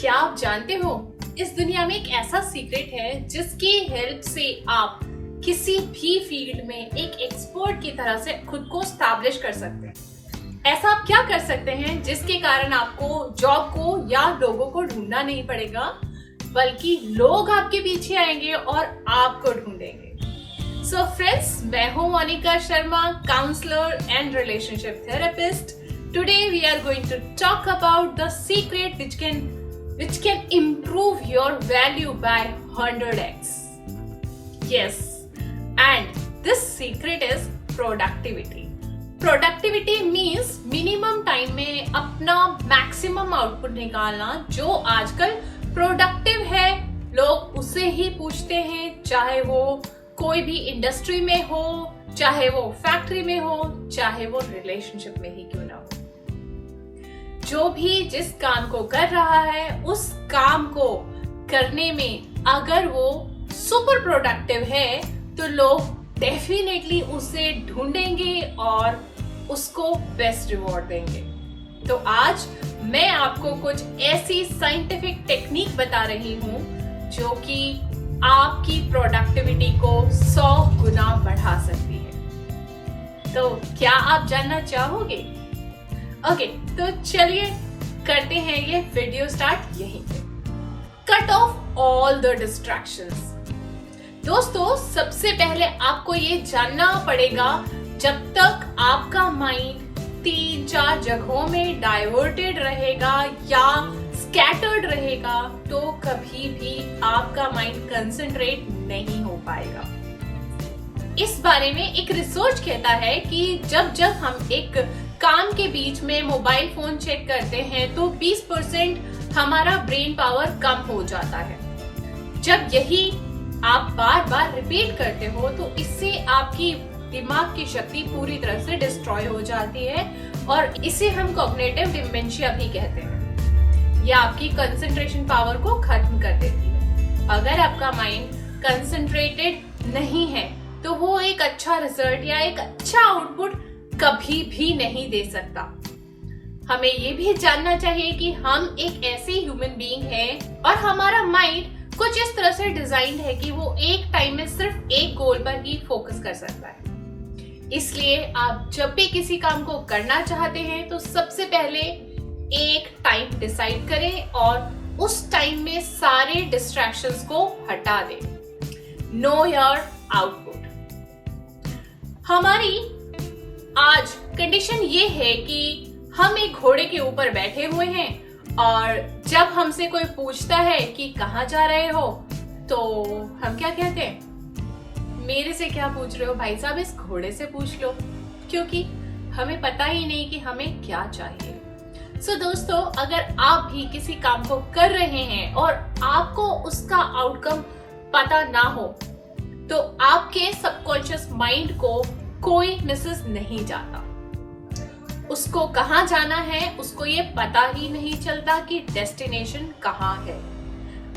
क्या आप जानते हो, इस दुनिया में एक ऐसा सीक्रेट है जिसकी हेल्प से आप किसी भी फील्ड में एक एक्सपर्ट की तरह से खुद को स्टैब्लिश कर सकते हैं। ऐसा आप क्या कर सकते हैं जिसके कारण आपको जॉब को या लोगों को ढूंढना नहीं पड़ेगा, बल्कि लोग आपके पीछे आएंगे और आपको ढूंढेंगे। सो फ्रेंड्स, मैं हूं Monika Sharma, counsellor and relationship therapist. Today we are going to talk about the secret which can improve your value by 100x. Yes, and this secret is productivity. Productivity means minimum time में अपना maximum output निकालना। जो आजकल productive है, लोग उसे ही पूछते हैं, चाहे वो कोई भी इंडस्ट्री में हो, चाहे वो फैक्ट्री में हो, चाहे वो रिलेशनशिप में ही क्यों ना हो। जो भी जिस काम को कर रहा है, उस काम को करने में अगर वो सुपर प्रोडक्टिव है तो लोग डेफिनेटली उसे ढूंढेंगे और उसको बेस्ट रिवॉर्ड देंगे। तो आज मैं आपको कुछ ऐसी साइंटिफिक टेक्निक बता रही हूँ जो कि आपकी प्रोडक्टिविटी को 100 गुना बढ़ा सकती है। तो क्या आप जानना चाहोगे? ओके, तो चलिए करते हैं ये वीडियो स्टार्ट यहीं पे। Cut off all the distractions. दोस्तों, सबसे पहले आपको ये जानना पड़ेगा, जब तक आपका माइंड 3-4 जगहों में डाइवर्टेड रहेगा या स्कैटर्ड रहेगा तो कभी भी आपका माइंड कंसंट्रेट नहीं हो पाएगा। इस बारे में एक रिसर्च कहता है कि जब हम एक काम के बीच में मोबाइल फोन चेक करते हैं तो 20% हमारा ब्रेन पावर कम हो जाता है। जब यही आप बार बार रिपीट करते हो तो इससे आपकी दिमाग की शक्ति पूरी तरह से डिस्ट्रॉय हो जाती है और इसे हम कॉग्निटिव डिमेंशिया भी कहते हैं। यह आपकी कंसंट्रेशन पावर को खत्म कर देती है। अगर आपका माइंड कंसंट्रेटेड नहीं है तो वो एक अच्छा रिजल्ट या एक अच्छा आउटपुट कभी भी नहीं दे सकता। हमें ये भी जानना चाहिए कि हम एक ऐसे ह्यूमन बीइंग हैं और हमारा माइंड कुछ इस तरह से डिजाइंड है कि वो एक टाइम में सिर्फ एक गोल पर ही फोकस कर सकता है। इसलिए आप जब भी किसी काम को करना चाहते हैं तो सबसे पहले एक टाइम डिसाइड करें और उस टाइम में सारे डिस्ट्रैक्शंस को हटा दें। Know your output. हमारी आज कंडीशन ये है कि हम एक घोड़े के ऊपर बैठे हुए हैं और जब हमसे कोई पूछता है कि कहाँ जा रहे हो तो हम क्या कहते हैं? मेरे से क्या पूछ रहे हो भाई साहब, इस घोड़े से पूछ लो, क्योंकि हमें पता ही नहीं कि हमें क्या चाहिए। सो दोस्तों, अगर आप भी किसी काम को कर रहे हैं और आपको उसका आउटकम पता ना हो तो आपके सबकॉन्शियस माइंड को कोई मैसेज नहीं जाता। उसको कहाँ जाना है उसको ये पता ही नहीं चलता कि डेस्टिनेशन कहाँ है।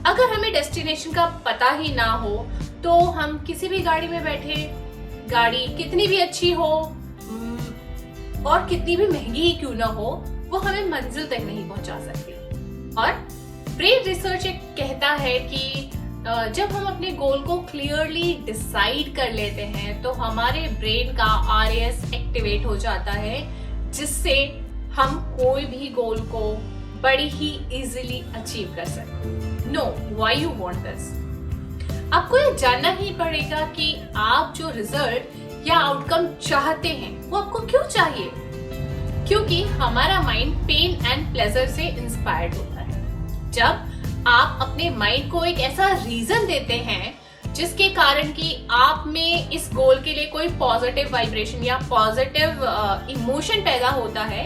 अगर हमें डेस्टिनेशन का पता ही ना हो तो हम किसी भी गाड़ी में बैठे, गाड़ी कितनी भी अच्छी हो और कितनी भी महंगी क्यों ना हो, वो हमें मंजिल तक नहीं पहुंचा सकती। और ब्रेन रिसर्च कहता है कि जब हम अपने गोल को क्लियरली डिसाइड कर लेते हैं तो हमारे ब्रेन का RAS एक्टिवेट हो जाता है, जिससे हम कोई भी गोल को बड़ी ही इजीली अचीव कर सकते। No, why you want this? आपको ये जानना ही पड़ेगा कि आप जो रिजल्ट या आउटकम चाहते हैं वो आपको क्यों चाहिए, क्योंकि हमारा माइंड पेन एंड प्लेजर से इंस्पायर्ड होता है। जब आप अपने माइंड को एक ऐसा रीजन देते हैं जिसके कारण कि आप में इस गोल के लिए कोई पॉजिटिव वाइब्रेशन या पॉजिटिव इमोशन पैदा होता है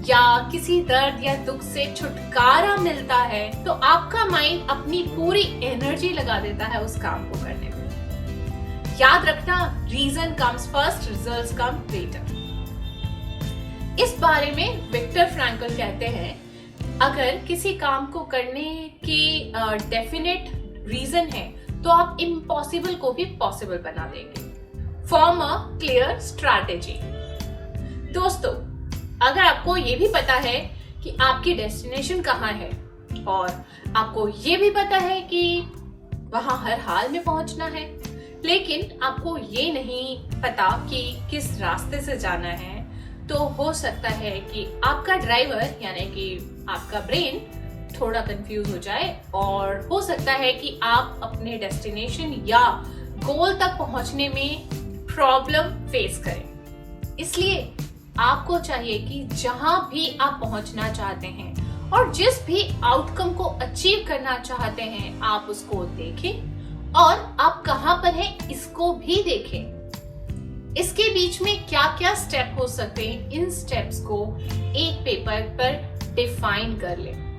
या किसी दर्द या दुख से छुटकारा मिलता है, तो आपका माइंड अपनी पूरी एनर्जी लगा देता है उस काम को करने में। याद रखना, reason comes first, results come later. इस बारे में विक्टर फ्रैंकल कहते हैं, अगर किसी काम को करने की डेफिनेट रीजन है तो आप इम्पॉसिबल को भी पॉसिबल बना देंगे। Form a clear strategy. दोस्तों, अगर आपको ये भी पता है कि आपकी डेस्टिनेशन कहाँ है और आपको ये भी पता है कि वहां हर हाल में पहुंचना है, लेकिन आपको ये नहीं पता कि किस रास्ते से जाना है, तो हो सकता है कि आपका ड्राइवर यानी कि आपका ब्रेन थोड़ा कंफ्यूज हो जाए और हो सकता है कि आप अपने डेस्टिनेशन या गोल तक पहुंचने में प्रॉब्लम फेस करें। इसलिए आपको चाहिए कि जहां भी आप पहुंचना चाहते हैं और जिस भी आउटकम को अचीव करना चाहते हैं, आप उसको देखें और आप कहां पर हैं इसको भी देखें। इसके बीच में क्या क्या स्टेप हो सकते हैं, इन स्टेप्स को एक पेपर पर डिफाइन कर लें।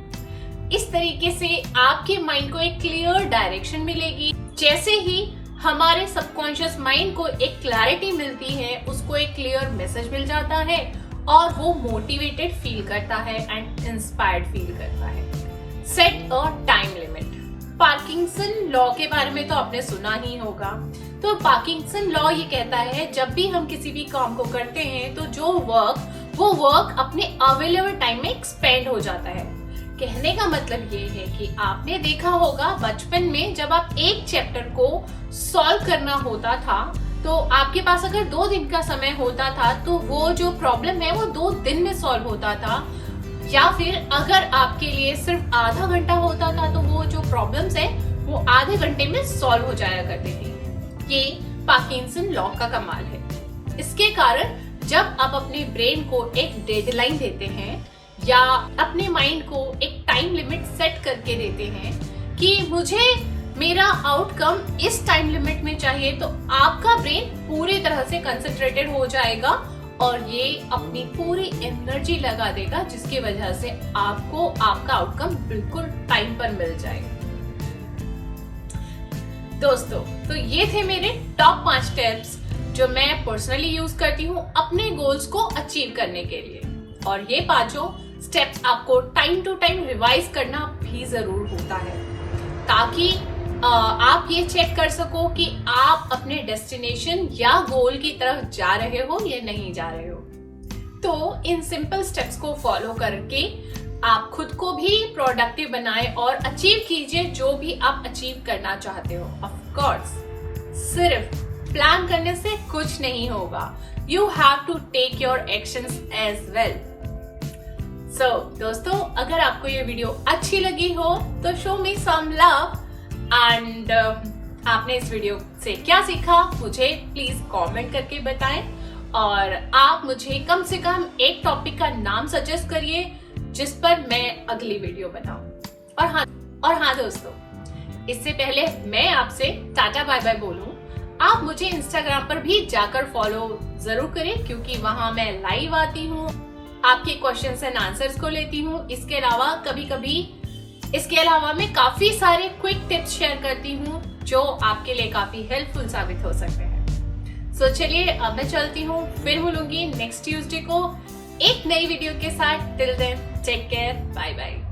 इस तरीके से आपके माइंड को एक क्लियर डायरेक्शन मिलेगी। जैसे ही हमारे सबकॉन्शियस माइंड को एक क्लैरिटी मिलती है, उसको एक क्लियर मैसेज मिल जाता है और वो मोटिवेटेड फील करता है एंड इंस्पायर्ड फील करता है। Set a time limit. Parkinson law के बारे में तो आपने सुना ही होगा। तो पार्किंसन लॉ ये कहता है जब भी हम किसी भी काम को करते हैं तो वो वर्क अपने अवेलेबल टाइम में एक्सपेंड हो जाता है। कहने का मतलब ये है कि आपने देखा होगा बचपन में जब आप एक चैप्टर को सॉल्व करना होता था तो आपके पास अगर 2 दिन का समय होता था तो वो जो प्रॉब्लम है वो 2 दिन में सॉल्व होता था, या फिर अगर आपके लिए सिर्फ आधा घंटा होता था तो वो जो प्रॉब्लम्स है वो आधे घंटे में सॉल्व हो जाया करती थी। ये पार्किंसन लॉ का कमाल है। इसके कारण जब आप अपने ब्रेन को एक डेडलाइन देते हैं या अपने माइंड को एक टाइम लिमिट सेट करके देते हैं कि मुझे मेरा आउटकम इस टाइम लिमिट में चाहिए, तो आपका ब्रेन पूरी तरह से कंसंट्रेटेड हो जाएगा और ये अपनी पूरी एनर्जी लगा देगा, जिसकी वजह से आपको आपका आउटकम बिल्कुल टाइम पर मिल जाएगा। दोस्तों, तो ये थे मेरे टॉप 5 स्टेप्स जो मैं पर्सनली यूज करती हूँ अपने गोल्स को अचीव करने के लिए, और ये 5 स्टेप्स आपको टाइम टू टाइम रिवाइज करना भी जरूर होता है ताकि आप ये चेक कर सको कि आप अपने डेस्टिनेशन या गोल की तरफ जा रहे हो या नहीं जा रहे हो। तो इन सिंपल स्टेप्स को फॉलो करके आप खुद को भी प्रोडक्टिव बनाएं और अचीव कीजिए जो भी आप अचीव करना चाहते हो। ऑफ कोर्स, सिर्फ प्लान करने से कुछ नहीं होगा, you have to take your actions as well. So दोस्तों, अगर आपको ये वीडियो अच्छी लगी हो तो show me some love and आपने इस वीडियो से क्या सीखा मुझे प्लीज कमेंट करके बताएं, और आप मुझे कम से कम एक टॉपिक का नाम सजेस्ट करिए जिस पर मैं अगली वीडियो बनाऊं। और हाँ दोस्तों, इससे पहले मैं आपसे टाटा बाय बाय बोलूं, आप मुझे इंस्टाग्राम पर भी जाकर फॉलो जरूर करें क्योंकि वहां मैं लाइव आती हूँ, आपके क्वेश्चंस एंड आंसर्स को लेती हूँ। इसके अलावा मैं काफी सारे क्विक टिप्स शेयर करती हूँ जो आपके लिए काफी हेल्पफुल साबित हो सकते हैं। सो चलिए, अब मैं चलती हूँ, फिर मिलूंगी नेक्स्ट ट्यूसडे को एक नई वीडियो के साथ। Till then take care, bye bye.